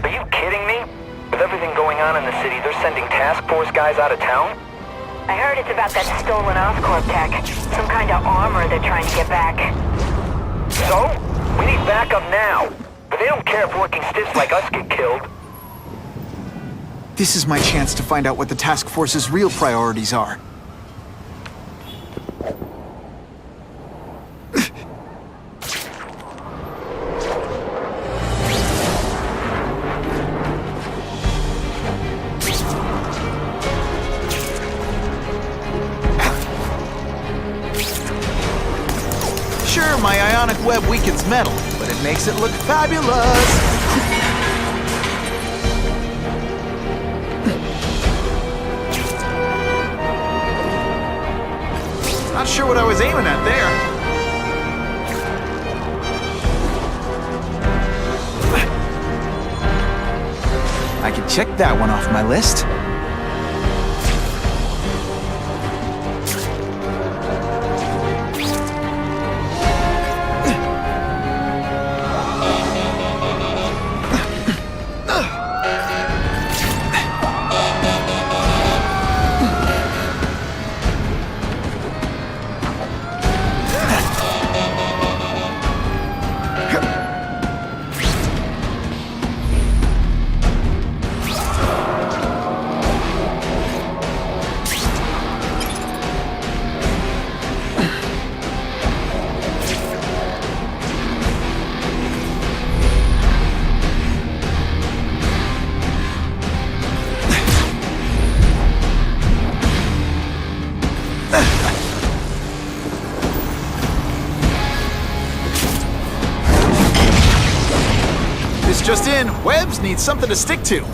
Are you kidding me? With everything going on in the city, they're sending task force guys out of town? I heard it's about that stolen Oscorp tech. Some kind of armor they're trying to get back. So? We need backup now. But they don't care if working stiffs like us get killed. This is my chance to find out what the task force's real priorities are. Sure, my ionic web weakens metal, but it makes it look fabulous! Not sure what I was aiming at there. I can check that one off my list. This just in, Webbs needs something to stick to.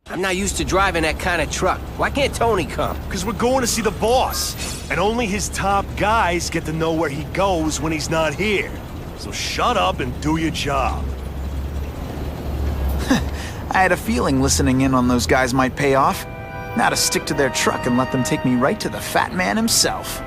I'm not used to driving that kind of truck. Why can't Tony come? Because we're going to see the boss. And only his top guys get to know where he goes when he's not here. So shut up and do your job. I had a feeling listening in on those guys might pay off. Now to stick to their truck and let them take me right to the fat man himself.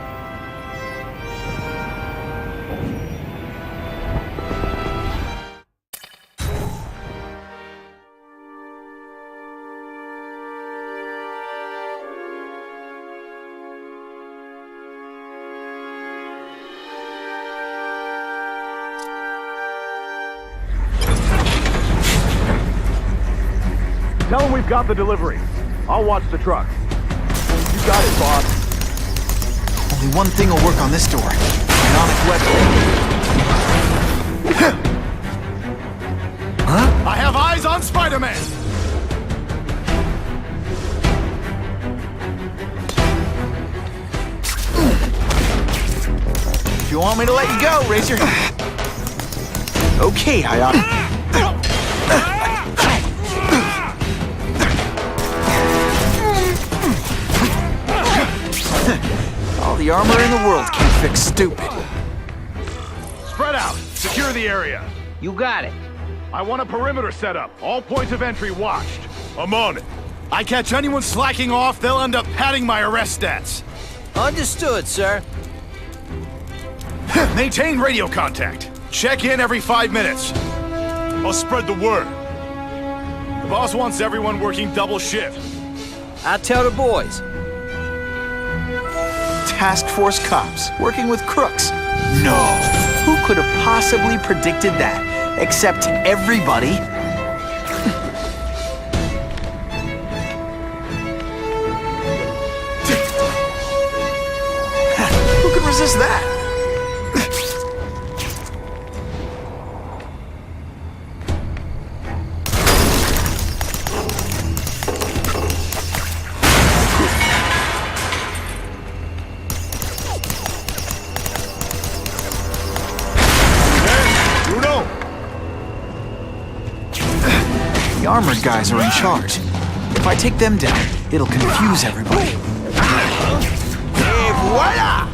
Tell him we've got the delivery. I'll watch the truck. You got it, boss. Only one thing will work on this door. Ionic weapon. Huh? I have eyes on Spider-Man! If you want me to let you go, raise your hand. Okay, Ionic. All the armor in the world can't fix stupid. Spread out. Secure the area. You got it. I want a perimeter set up. All points of entry watched. I'm on it. I catch anyone slacking off, they'll end up padding my arrest stats. Understood, sir. Maintain radio contact. Check in every 5 minutes. I'll spread the word. The boss wants everyone working double shift. I'll tell the boys. Task force cops working with crooks. No. Who could have possibly predicted that? Except everybody. Who could resist that? The armored guys are in charge. If I take them down, it'll confuse everybody. Et voila!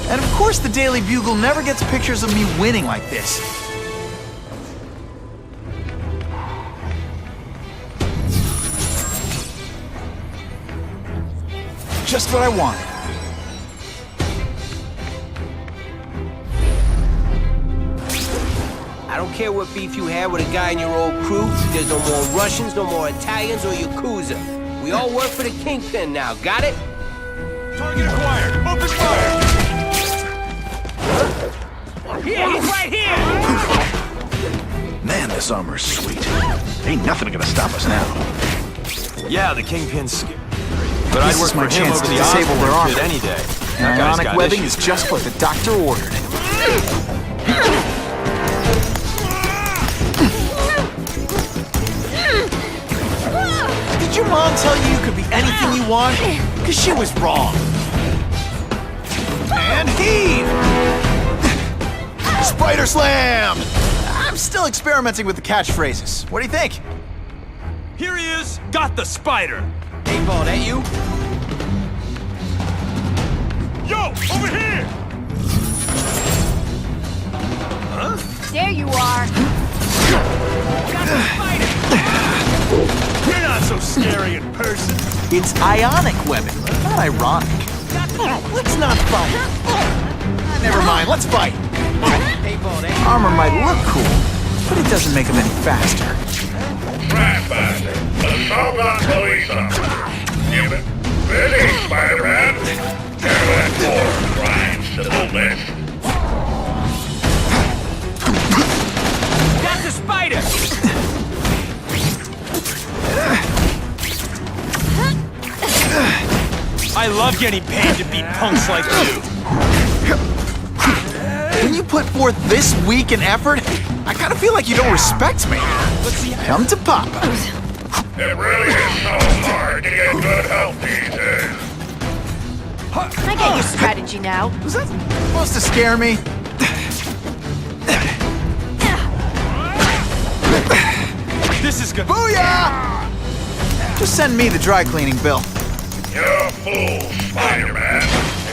And of course the Daily Bugle never gets pictures of me winning like this. Just what I wanted. don't care what beef you had with a guy in your old crew. There's no more Russians, no more Italians or Yakuza. We all work for the Kingpin now, got it? Target acquired! Open fire! Here, he's right here! Man, this armor's sweet. Ain't nothing gonna stop us now. Yeah, the Kingpin's scary. But This I'd work is my for him chance over to the disable their Osborn armor. kid any day. And That guy's ionic got webbing issues. is just what the doctor ordered. Did your mom tell you you could be anything you want? Because she was wrong. And heave! Spider Slam! I'm still experimenting with the catchphrases. What do you think? Here he is! Got the spider! Hey, Ball, that you? Yo, over here! There you are. Got the spider! You're not so scary in person. It's ionic webbing, not ironic. Let's not fight. Never mind, let's fight. Hey, Ball, that Armor might look cool, but it doesn't make them any faster. Trapmaster, assault on police officer. Give it. Ready, Spider-Man. Carol and 4 crimes to the list. got the spider! I love getting paid to beat punks like you. When you put forth this week in effort, I kind of feel like you don't respect me. Come to Papa. It really is so hard to get good help these days. I get your strategy now. Was that supposed to scare me? This is good. Booyah! Just send me the dry cleaning bill. You're a fool, Spider-Man.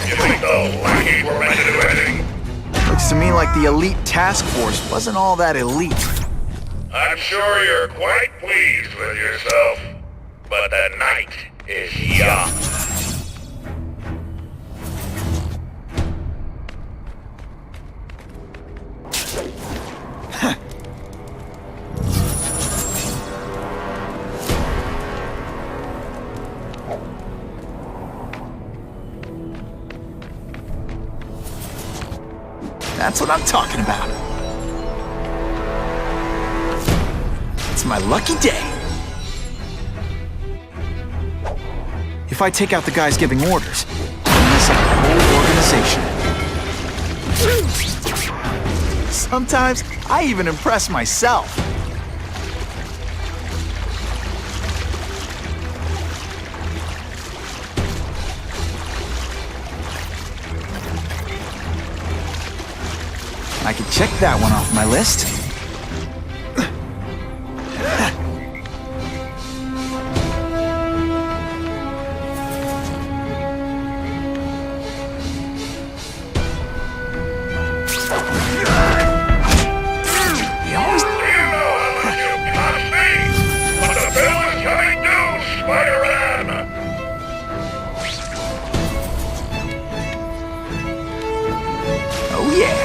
You think those lackeys were meant to do anything? Looks to me like the elite task force wasn't all that elite. I'm sure you're quite pleased with yourself. But the night is young. That's what I'm talking about. It's my lucky day. If I take out the guys giving orders, I'll mess up the whole organization. Sometimes I even impress myself. I can check that one off my list. You always... You know how much you cost me, but the bill is coming due, Spider-Man. Oh yeah.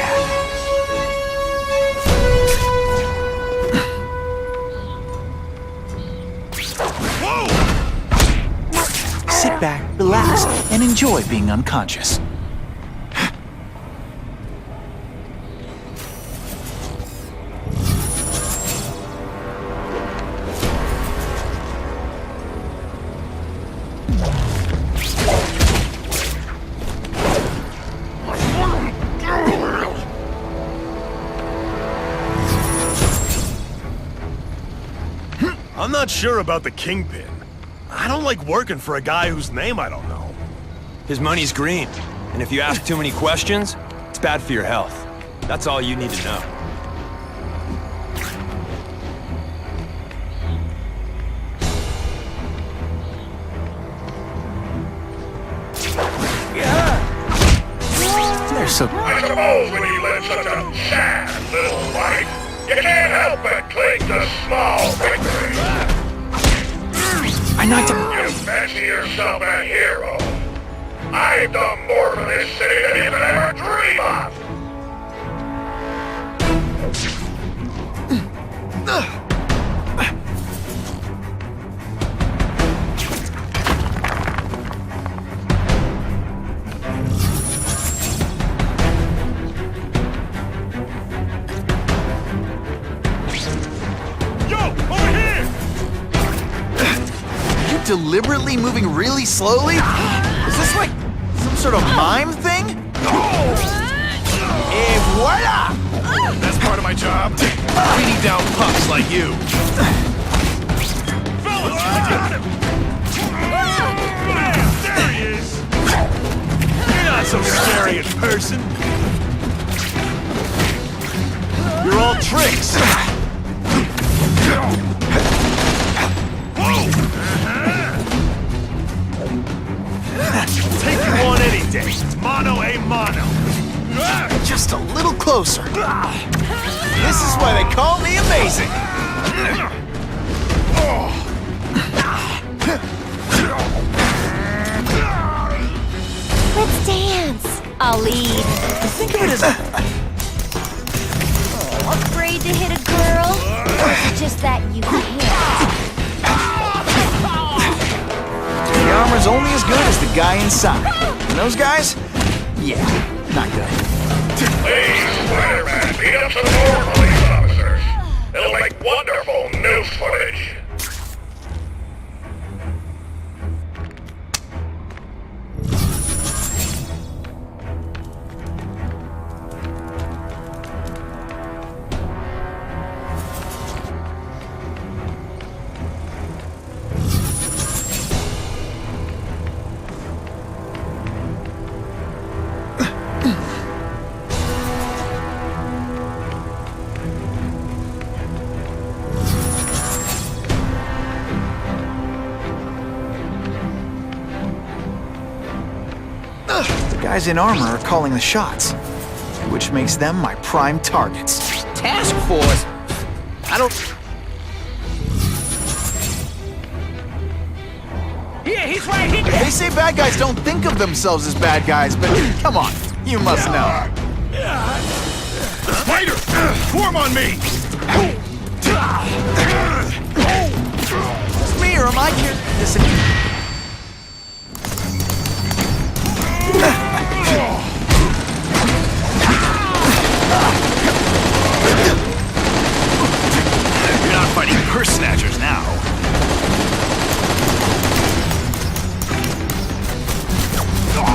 Sit back, relax, and enjoy being unconscious. I'm not sure about the Kingpin. I don't like working for a guy whose name I don't know. His money's green. And if you ask too many questions, it's bad for your health. That's all you need to know. They're so... I suppose when you live such a sad little life, you can't help but cling to small victories. I knocked him... You fancy yourself a hero. I've done more for this city than you could ever dream of. Deliberately moving really slowly? Is this like some sort of mime thing? Et voila! That's part of my job. Beating down pups like you. Fellas, I got him! Man, there he is! You're not so scary in person. You're all tricks. Take you on any day. It's mano a mano. Just a little closer. This is why they call me amazing. Let's dance. I'll lead. Think of it as Afraid to hit a girl? Or is it just that you can't? the armor's only as good as the guy inside. And those guys? Yeah, not good. Please, Spider-Man, beat up some more police officers. It'll make wonderful news footage. The guys in armor are calling the shots, which makes them my prime targets. Task force? I don't... Here, he's right here! They say bad guys don't think of themselves as bad guys, but come on, you must know. Spider! Form on me! It's me, or am I here? Listen. You're not fighting purse snatchers now.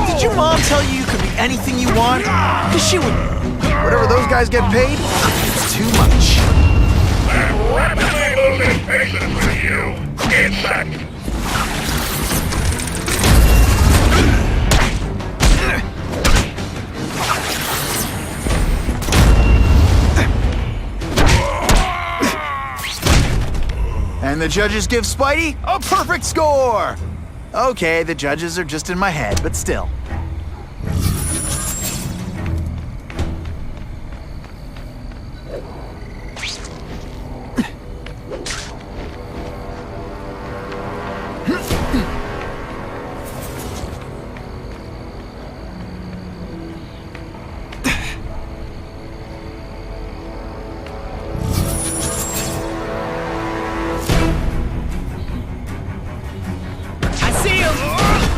Did your mom tell you could be anything you want? Because she would. Whatever those guys get paid, it's too much. I'm rapidly losing patience with you, insect. And the judges give Spidey a perfect score! Okay, the judges are just in my head, but still.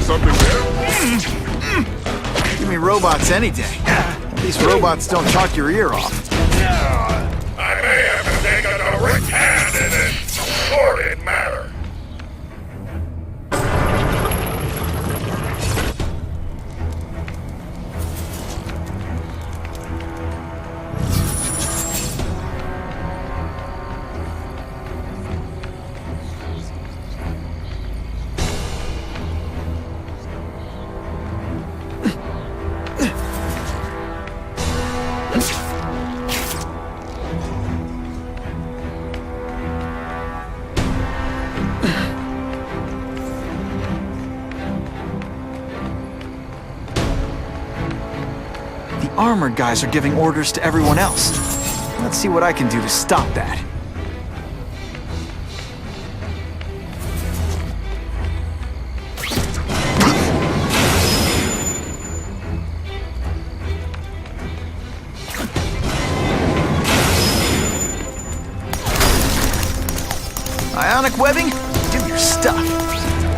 Something there? Give me robots any day. At least robots don't talk your ear off. I may have to take a direct hand in this sordid matter. The armored guys are giving orders to everyone else. Let's see what I can do to stop that. electronic webbing, do your stuff.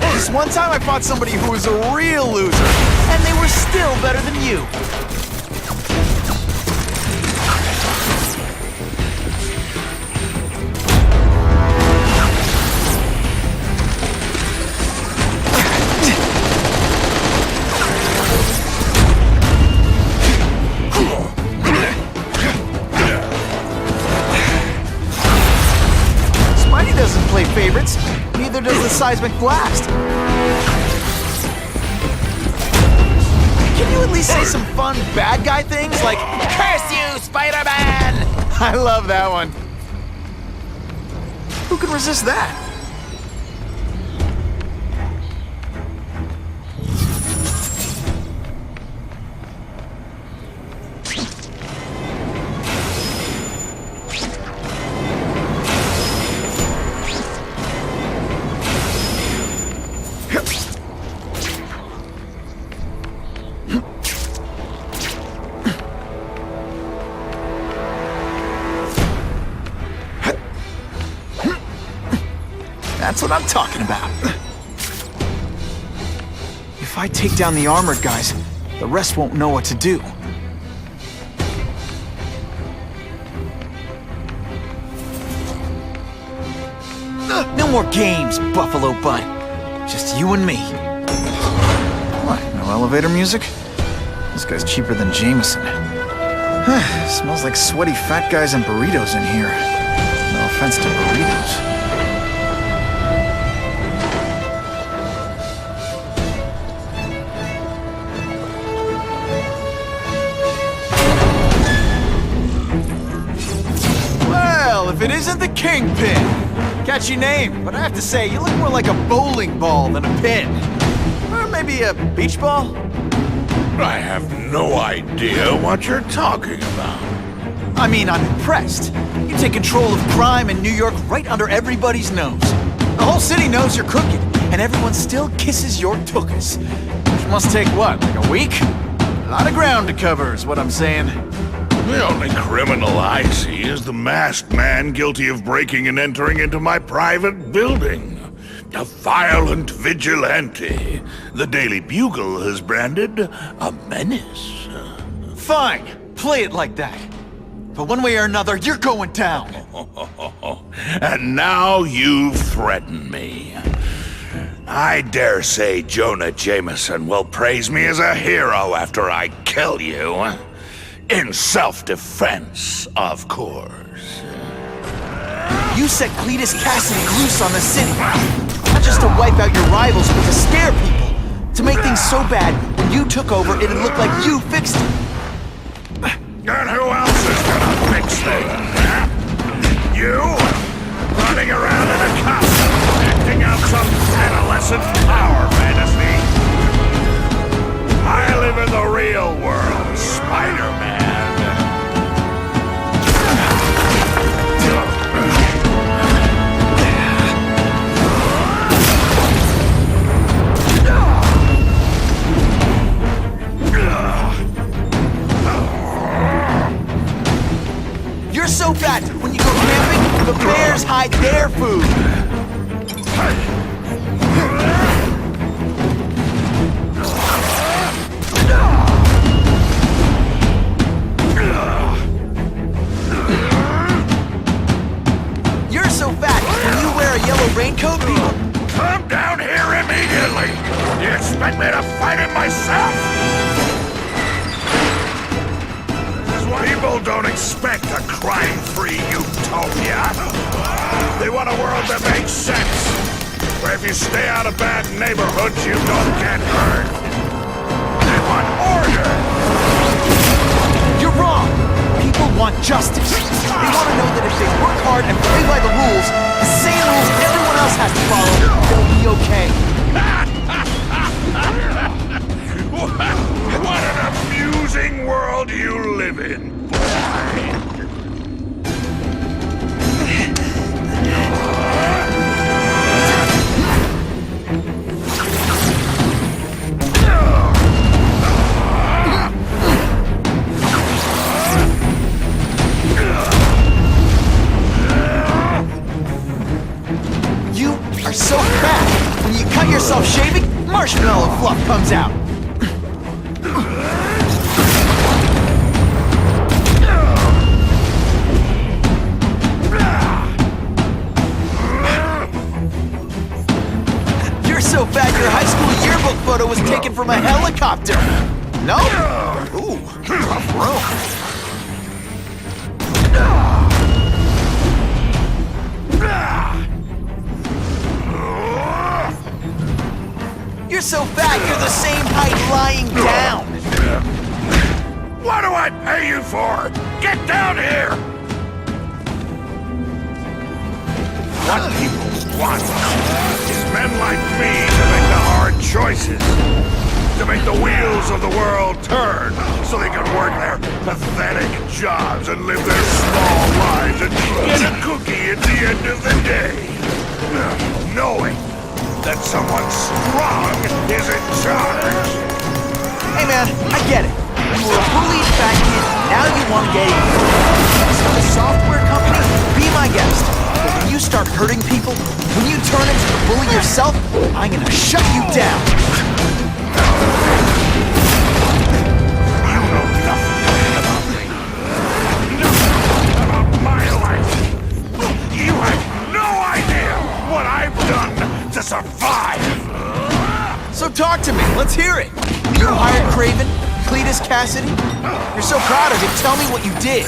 This one time I fought somebody who was a real loser, and they were still better than you. Doesn't play favorites, neither does the seismic blast. Can you at least say some fun bad guy things like, "Curse you, Spider-Man"? I love that one. Who can resist that? That's what I'm talking about. If I take down the armored guys, the rest won't know what to do. No more games, Buffalo Butt. Just you and me. What, no elevator music? This guy's cheaper than Jameson. Smells like sweaty fat guys and burritos in here. No offense to burritos. If it isn't the Kingpin! Catchy name, but I have to say, you look more like a bowling ball than a pin. Or maybe a beach ball? I have no idea what you're talking about. I mean, I'm impressed. You take control of crime in New York right under everybody's nose. The whole city knows you're crooked, and everyone still kisses your tuchus. Which must take what, like a week? A lot of ground to cover is what I'm saying. The only criminal I see is the masked man guilty of breaking and entering into my private building. A violent vigilante. The Daily Bugle has branded a menace. Fine, play it like that. But one way or another, you're going down. And now you threaten me. I dare say Jonah Jameson will praise me as a hero after I kill you. In self-defense, of course. You set Cletus Cassidy loose on the city. Not just to wipe out your rivals, but to scare people. To make things so bad, when you took over, it'd look like you fixed it. And who else is gonna fix things, huh? You? Running around in a costume, acting out some adolescent power fantasy. I live in the real world, Spider-Man. You're so fat, when you go camping, the bears hide their food. You're so fat, when you wear a yellow raincoat, people... Come down here immediately! You expect me to fight it myself? People don't expect a crime-free utopia. They want a world that makes sense, where if you stay out of bad neighborhoods, you don't get hurt. They want order. You're wrong. People want justice. They want to know that if they work hard and play by the rules, the same rules everyone else has to follow, they'll be okay. What an amusing world you live in. yourself shaving, marshmallow fluff comes out. You're so fat your high school yearbook photo was taken from a helicopter. No? Ooh, tough room. You're so fat, you're the same height lying down. What do I pay you for? Get down here! What people want is men like me to make the hard choices. To make the wheels of the world turn so they can work their pathetic jobs and live their small lives and get a cookie at the end of the day. Knowing that someone strong is in charge. Hey man, I get it. You were a bullied fat kid, now you want to get even. Start a software company? Be my guest. But when you start hurting people, when you turn into the bully yourself, I'm gonna shut you down. You know nothing about me. Nothing about my life. You have no idea what I've done to survive. So talk to me, let's hear it. You hired Craven, Cletus Cassidy? You're so proud of it, tell me what you did.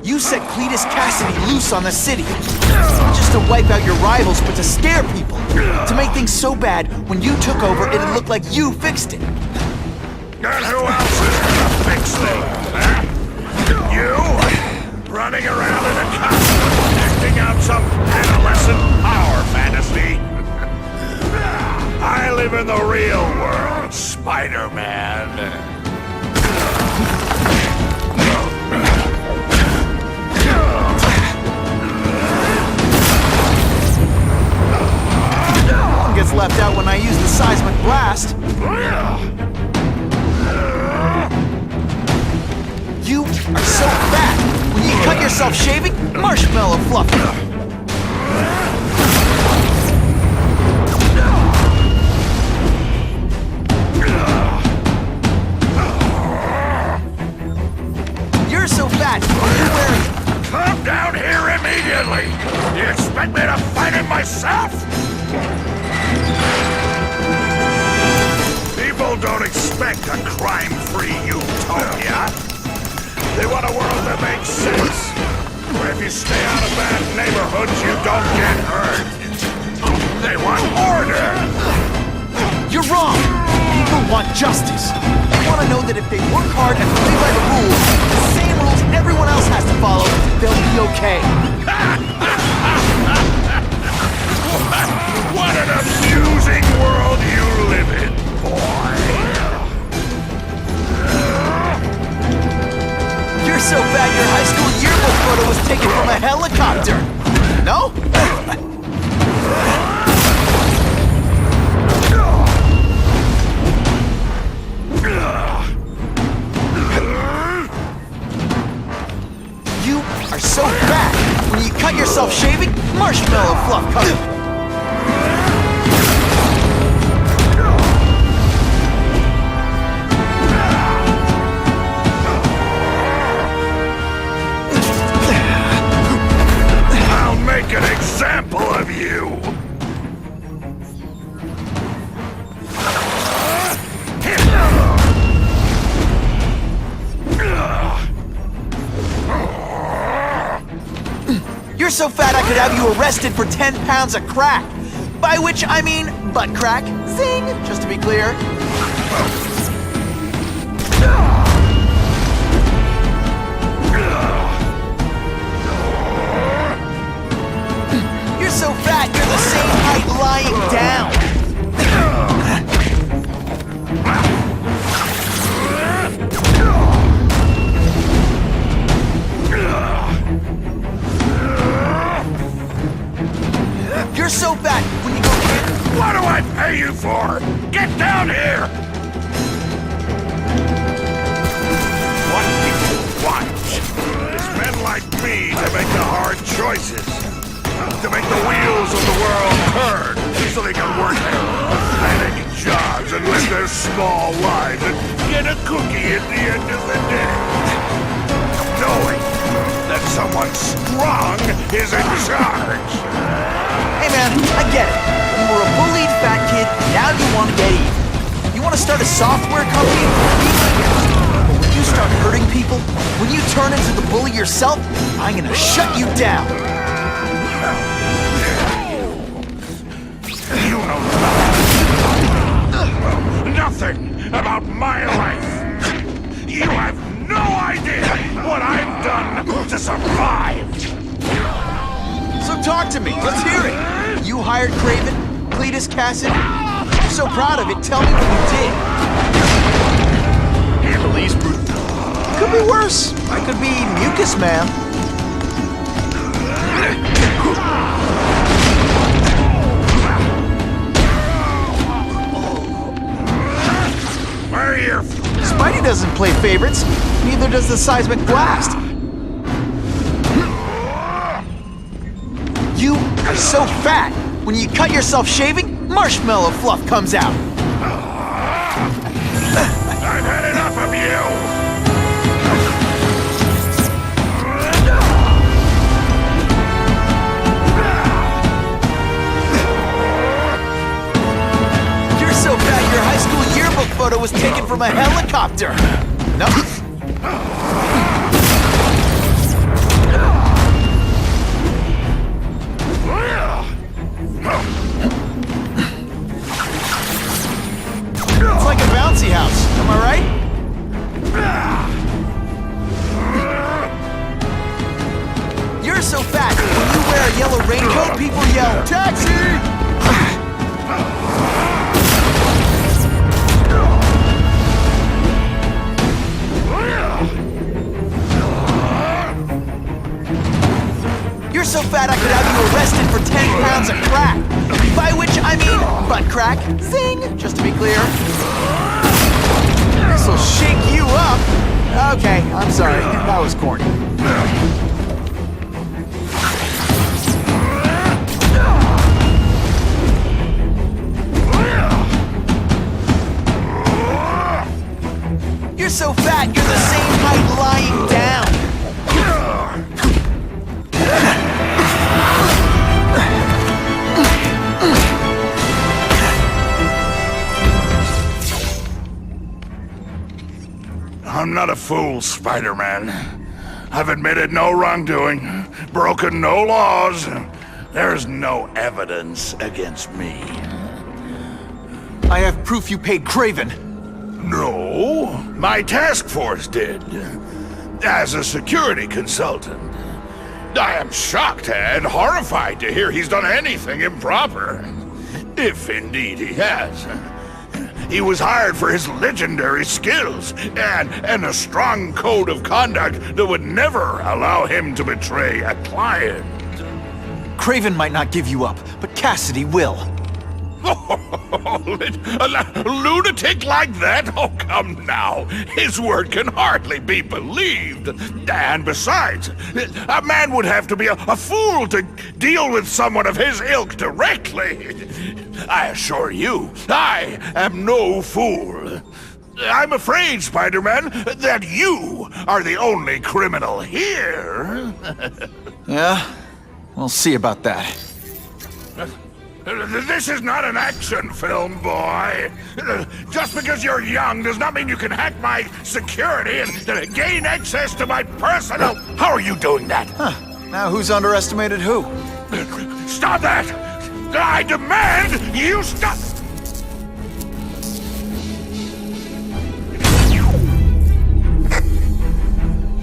You set Cletus Cassidy loose on the city. Not just to wipe out your rivals, but to scare people. To make things so bad, when you took over, it'd look like you fixed it. And who else is gonna fix things, huh? You? Running around in a costume, acting out some adolescent power fantasy? I live in the real world, Spider-Man. Gets left out when I use the seismic blast. You are so fat. When you cut yourself shaving, marshmallow fluff. You're so fat. Are you wearing? Come down here immediately. You expect me to fight it myself? People don't expect a crime-free utopia. They want a world that makes sense, where if you stay out of bad neighborhoods, you don't get hurt. They want order. You're wrong. People want justice. They want to know that if they work hard and play by the rules, the same rules everyone else has to follow, they'll be okay. What an amusing world you live in, boy! You're so fat your high school yearbook photo was taken from a helicopter. No? You are so fat. When you cut yourself shaving, marshmallow fluff comes. Make an example of you! You're so fat I could have you arrested for 10 pounds of crack. By which I mean butt crack. Zing! Just to be clear. You're so fat, you're the same height lying down. You're so fat when you go in. What do I pay you for? Get down here! What people want is men like me to make the hard choices. To make the wheels of the world turn so they can work their pathetic jobs and live their small lives and get a cookie at the end of the day. Knowing that someone strong is in charge. Hey man, I get it. You were a bullied fat kid, now you want to get even. You want to start a software company? But when you start hurting people, when you turn into the bully yourself, I'm gonna shut you down. You know nothing about my life. You have no idea what I've done to survive. So talk to me, let's hear it. You hired Craven, Cletus Cassidy. You're so proud of it, tell me what you did. Police brute. Could be worse. I could be Mucus Man. Where are you? Spidey doesn't play favorites, neither does the Seismic Blast. You are so fat, when you cut yourself shaving, marshmallow fluff comes out. I've had enough of you! You're so fat your high school yearbook photo was taken from a helicopter. No. It's like a bouncy house, am I right? You're so fat, when you wear a yellow raincoat, people yell, "Taxi!" You're so fat I could have you arrested for 10 pounds of crack. By which I mean butt crack. Zing! Just to be clear. This'll shake you up. Okay, I'm sorry. That was corny. You're so fat, you're the same height lying down. I'm not a fool, Spider-Man. I've admitted no wrongdoing, broken no laws. There's no evidence against me. I have proof you paid Craven. No, my task force did. As a security consultant. I am shocked and horrified to hear he's done anything improper. If indeed he has. He was hired for his legendary skills and a strong code of conduct that would never allow him to betray a client. Craven might not give you up, but Cassidy will. A lunatic like that? Oh, come now. His word can hardly be believed. And besides, a man would have to be a fool to deal with someone of his ilk directly. I assure you, I am no fool. I'm afraid, Spider-Man, that you are the only criminal here. Yeah? We'll see about that. This is not an action film, boy. Just because you're young does not mean you can hack my security and gain access to my personal... How are you doing that? Huh. Now who's underestimated who? Stop that! I demand you stop!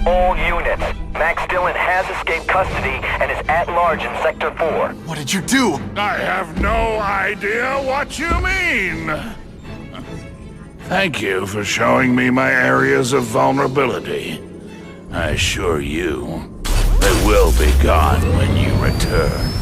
All units. Max Dillon has escaped custody and is at large in Sector 4. What did you do? I have no idea what you mean. Thank you for showing me my areas of vulnerability. I assure you, they will be gone when you return.